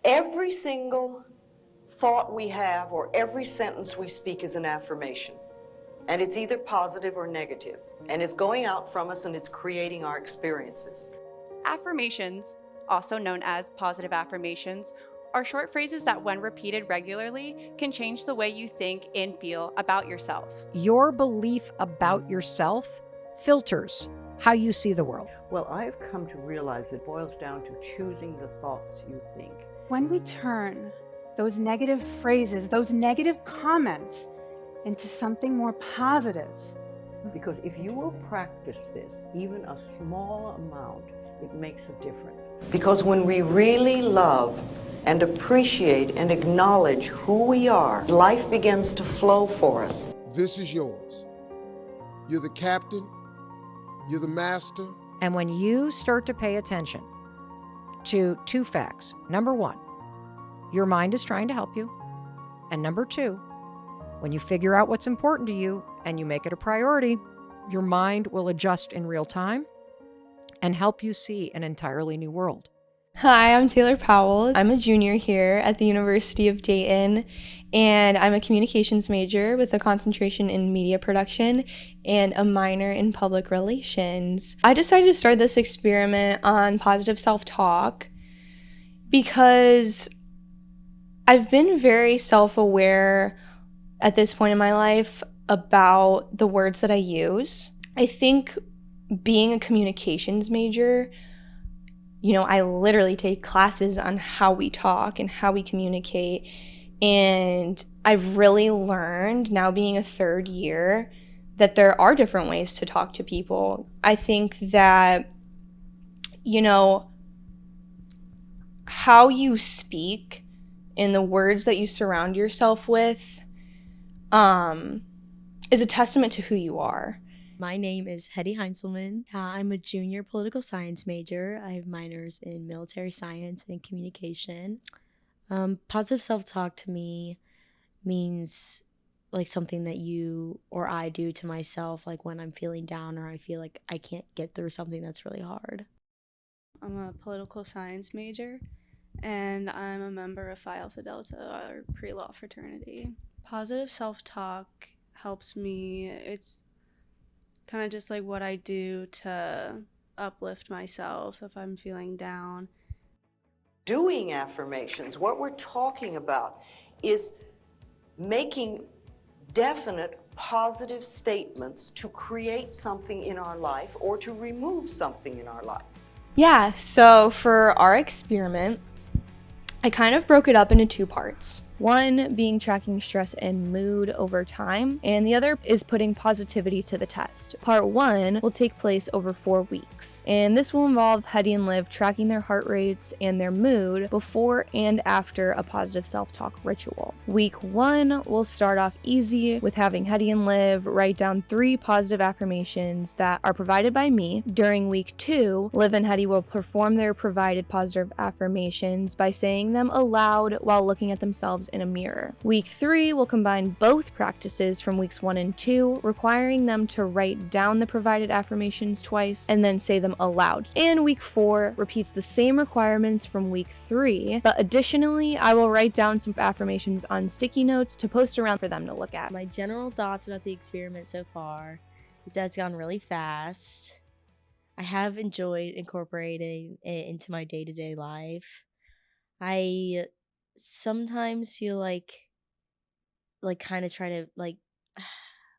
Every single thought we have or every sentence we speak is an affirmation. And it's either positive or negative. And it's going out from us and it's creating our experiences. Affirmations, also known as positive affirmations, are short phrases that, when repeated regularly, can change the way you think and feel about yourself. Your belief about yourself filters how you see the world. Well, I've come to realize it boils down to choosing the thoughts you think. When we turn those negative phrases, those negative comments into something more positive. Because if you will practice this, even a small amount, it makes a difference. Because when we really love and appreciate and acknowledge who we are, life begins to flow for us. This is yours. You're the captain. You're the master. And when you start to pay attention to two facts, number one, your mind is trying to help you. And number two, when you figure out what's important to you and you make it a priority, your mind will adjust in real time and help you see an entirely new world. Hi, I'm Taylor Powell. I'm a junior here at the University of Dayton, and I'm a communications major with a concentration in media production and a minor in public relations. I decided to start this experiment on positive self-talk because I've been very self-aware at this point in my life about the words that I use. I think being a communications major, I literally take classes on how we talk and how we communicate. And I've really learned, now being a third year, that there are different ways to talk to people. I think that, how you speak and the words that you surround yourself with is a testament to who you are. My name is Hetty Heinzelman. I'm a junior political science major. I have minors in military science and communication. Positive self-talk to me means like something that you or I do to myself, like when I'm feeling down or I feel like I can't get through something that's really hard. I'm a political science major, and I'm a member of Phi Alpha Delta, our pre-law fraternity. Positive self-talk helps me. It's kind of just like what I do to uplift myself if I'm feeling down. Doing affirmations, what we're talking about is making definite positive statements to create something in our life or to remove something in our life. Yeah, so for our experiment, I kind of broke it up into two parts. One being tracking stress and mood over time, and the other is putting positivity to the test. Part 1 will take place over 4 weeks, and this will involve Hetty and Liv tracking their heart rates and their mood before and after a positive self-talk ritual. Week 1 will start off easy with having Hetty and Liv write down 3 positive affirmations that are provided by me. During week 2, Liv and Hetty will perform their provided positive affirmations by saying them aloud while looking at themselves in a mirror. Week 3 will combine both practices from weeks 1 and 2, requiring them to write down the provided affirmations twice and then say them aloud. And week 4 repeats the same requirements from week 3, but additionally, I will write down some affirmations on sticky notes to post around for them to look at. My general thoughts about the experiment so far is that it's gone really fast. I have enjoyed incorporating it into my day-to-day life. I sometimes feel like kind of try to like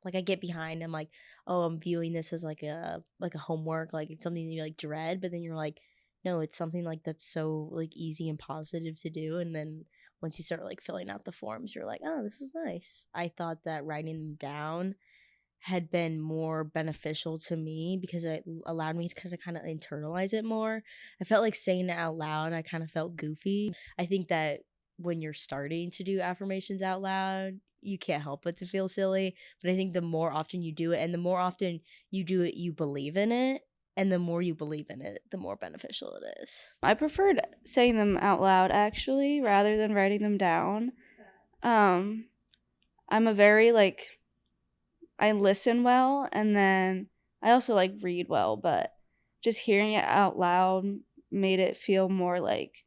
I get behind. I'm like, oh, I'm viewing this as like a homework, like it's something you like dread, but then you're like, no, it's something like that's so like easy and positive to do. And then once you start like filling out the forms, you're like, oh, this is nice. I thought that writing them down had been more beneficial to me because it allowed me to kind of internalize it more. I felt like saying it out loud, I kind of felt goofy. I think that when you're starting to do affirmations out loud, you can't help but to feel silly. But I think the more often you do it, and the more often you do it, you believe in it. And the more you believe in it, the more beneficial it is. I preferred saying them out loud, actually, rather than writing them down. I'm a very, I listen well, and then I also, read well, but just hearing it out loud made it feel more like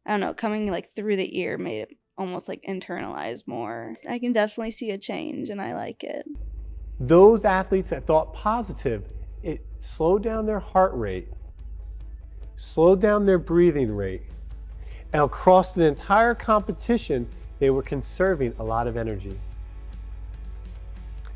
I don't know, coming like through the ear made it almost like internalized more. I can definitely see a change and I like it. Those athletes that thought positive, it slowed down their heart rate, slowed down their breathing rate, and across the entire competition, they were conserving a lot of energy.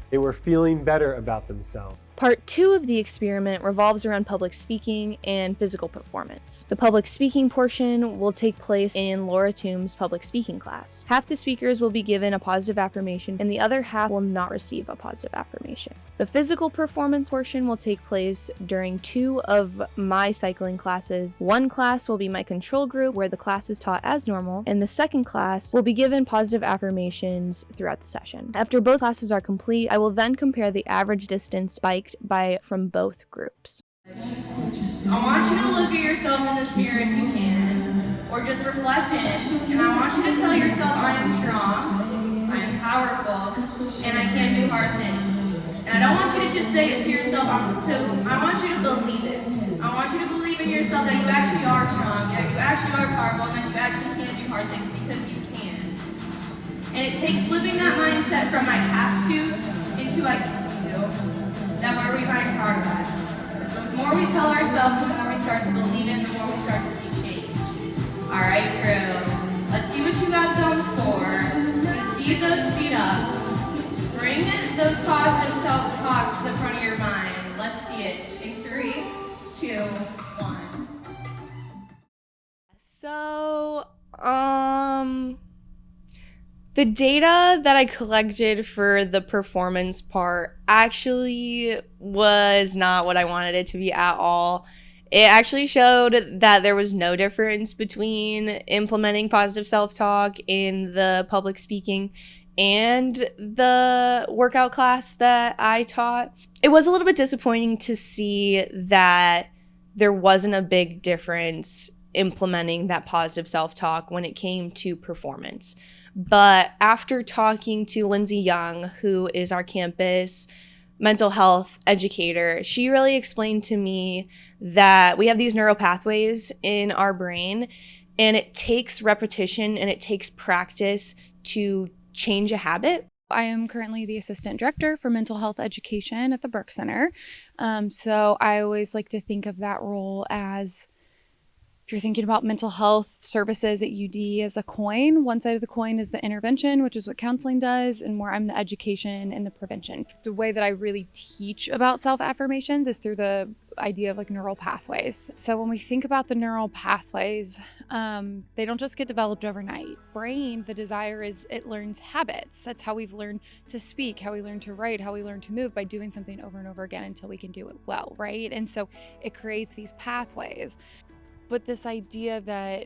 They were feeling better about themselves. Part 2 of the experiment revolves around public speaking and physical performance. The public speaking portion will take place in Laura Tomb's public speaking class. Half the speakers will be given a positive affirmation and the other half will not receive a positive affirmation. The physical performance portion will take place during 2 of my cycling classes. One class will be my control group where the class is taught as normal, and the second class will be given positive affirmations throughout the session. After both classes are complete, I will then compare the average distance biked from both groups. I want you to look at yourself in the mirror if you can, or just reflect in it, and I want you to tell yourself I am strong, I am powerful, and I can do hard things. And I don't want you to just say it to yourself, I want you to believe it. I want you to believe in yourself that you actually are strong, that you actually are powerful, and that you actually can do hard things because you can. And it takes flipping that mindset from I have to into I can do. That where we find progress. The more we tell ourselves, the more we start to believe it, the more we start to see change. Alright, crew. Let's see what you got zone 4. Just speed those feet up. Bring those positive self-talks to the front of your mind. Let's see it. In 3, 2, 1. So, the data that I collected for the performance part actually was not what I wanted it to be at all. It actually showed that there was no difference between implementing positive self-talk in the public speaking and the workout class that I taught. It was a little bit disappointing to see that there wasn't a big difference implementing that positive self-talk when it came to performance. But after talking to Lindsay Young, who is our campus mental health educator, she really explained to me that we have these neural pathways in our brain, and it takes repetition and it takes practice to change a habit. I am currently the assistant director for mental health education at the Burke Center. So I always like to think of that role as, if you're thinking about mental health services at UD as a coin, one side of the coin is the intervention, which is what counseling does, and where I'm the education and the prevention. The way that I really teach about self-affirmations is through the idea of like neural pathways. So when we think about the neural pathways, they don't just get developed overnight. Brain, the desire is it learns habits. That's how we've learned to speak, how we learn to write, how we learn to move, by doing something over and over again until we can do it well, right? And so it creates these pathways. But this idea that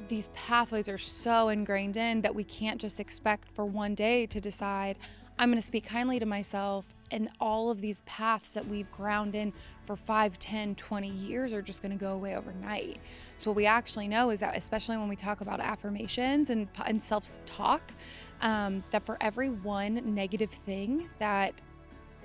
these pathways are so ingrained in that we can't just expect for one day to decide, I'm going to speak kindly to myself, and all of these paths that we've ground in for 5, 10, 20 years are just going to go away overnight. So what we actually know is that, especially when we talk about affirmations and self-talk, that for every one negative thing that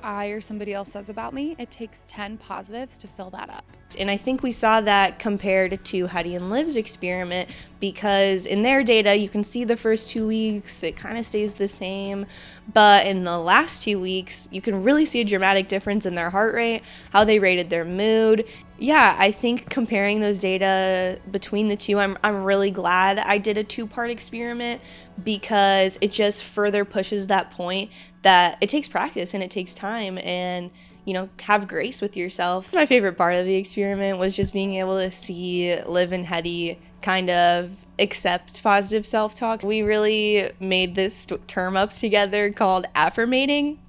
I or somebody else says about me, it takes 10 positives to fill that up. And I think we saw that compared to Heidi and Liv's experiment, because in their data, you can see the first 2 weeks, it kind of stays the same. But in the last 2 weeks, you can really see a dramatic difference in their heart rate, how they rated their mood. Yeah, I think comparing those data between the two, I'm really glad I did a 2-part experiment, because it just further pushes that point that it takes practice and it takes time, and have grace with yourself. My favorite part of the experiment was just being able to see Liv and Hetty kind of accept positive self-talk. We really made this term up together called affirmating.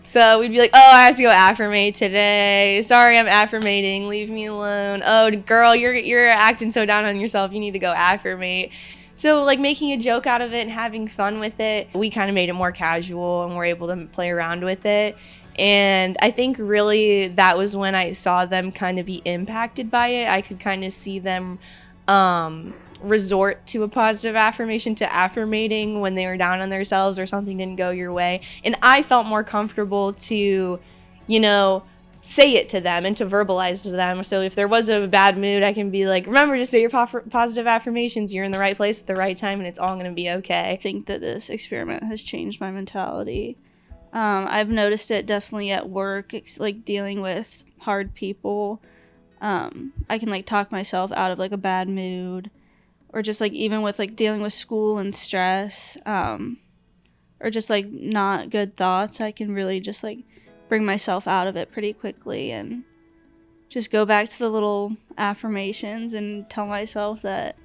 So we'd be like, oh, I have to go affirmate today. Sorry, I'm affirmating. Leave me alone. Oh, girl, you're acting so down on yourself. You need to go affirmate. So like making a joke out of it and having fun with it, we kind of made it more casual and we're able to play around with it. And I think really that was when I saw them kind of be impacted by it. I could kind of see them resort to a positive affirmation, to affirmating when they were down on themselves or something didn't go your way. And I felt more comfortable to, say it to them and to verbalize to them. So if there was a bad mood, I can be like, remember to say your positive affirmations. You're in the right place at the right time, and it's all going to be okay. I think that this experiment has changed my mentality. I've noticed it definitely at work, like dealing with hard people. I can like talk myself out of like a bad mood, or just like even with like dealing with school and stress, or just like not good thoughts. I can really just like bring myself out of it pretty quickly and just go back to the little affirmations and tell myself that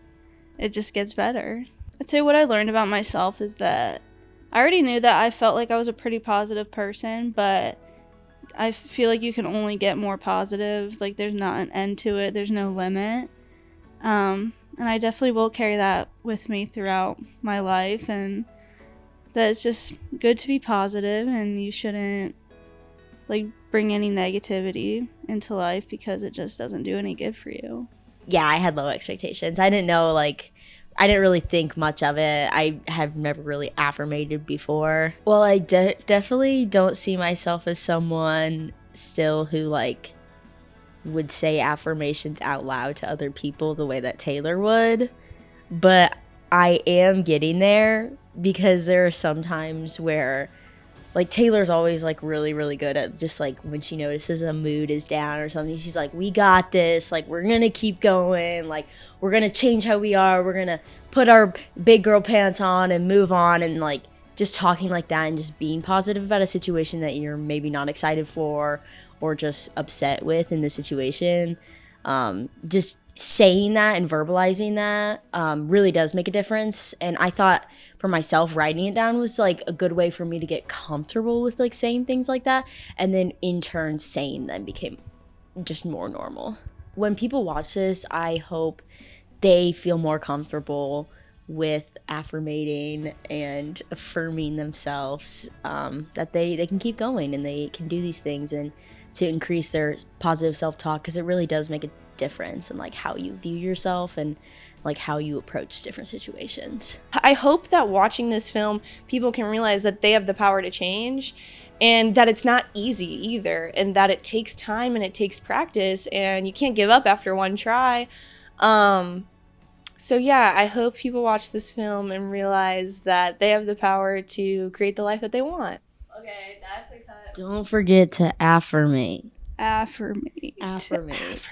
it just gets better. I'd say what I learned about myself is that I already knew that I felt like I was a pretty positive person, but I feel like you can only get more positive. Like there's not an end to it. There's no limit. And I definitely will carry that with me throughout my life, and that it's just good to be positive, and you shouldn't like bring any negativity into life because it just doesn't do any good for you. Yeah, I had low expectations. I didn't know, like, I didn't really think much of it. I have never really affirmated before. Well, I definitely don't see myself as someone still who, like, would say affirmations out loud to other people the way that Taylor would. But I am getting there, because there are some times where, like, Taylor's always, like, really, really good at just, like, when she notices a mood is down or something, she's like, we got this. Like, we're going to keep going. Like, we're going to change how we are. We're going to put our big girl pants on and move on. And, like, just talking like that and just being positive about a situation that you're maybe not excited for or just upset with in the situation. Just saying that and verbalizing that really does make a difference. And I thought for myself, writing it down was like a good way for me to get comfortable with like saying things like that. And then in turn, saying them became just more normal. When people watch this, I hope they feel more comfortable with affirmating and affirming themselves, that they can keep going and they can do these things, and to increase their positive self-talk, because it really does make a difference in like how you view yourself and like how you approach different situations. I hope that watching this film, people can realize that they have the power to change, and that it's not easy either, and that it takes time and it takes practice, and you can't give up after one try. So yeah, I hope people watch this film and realize that they have the power to create the life that they want. Okay, that's a cut. Don't forget to affirmate. Affirmate. Affirmate.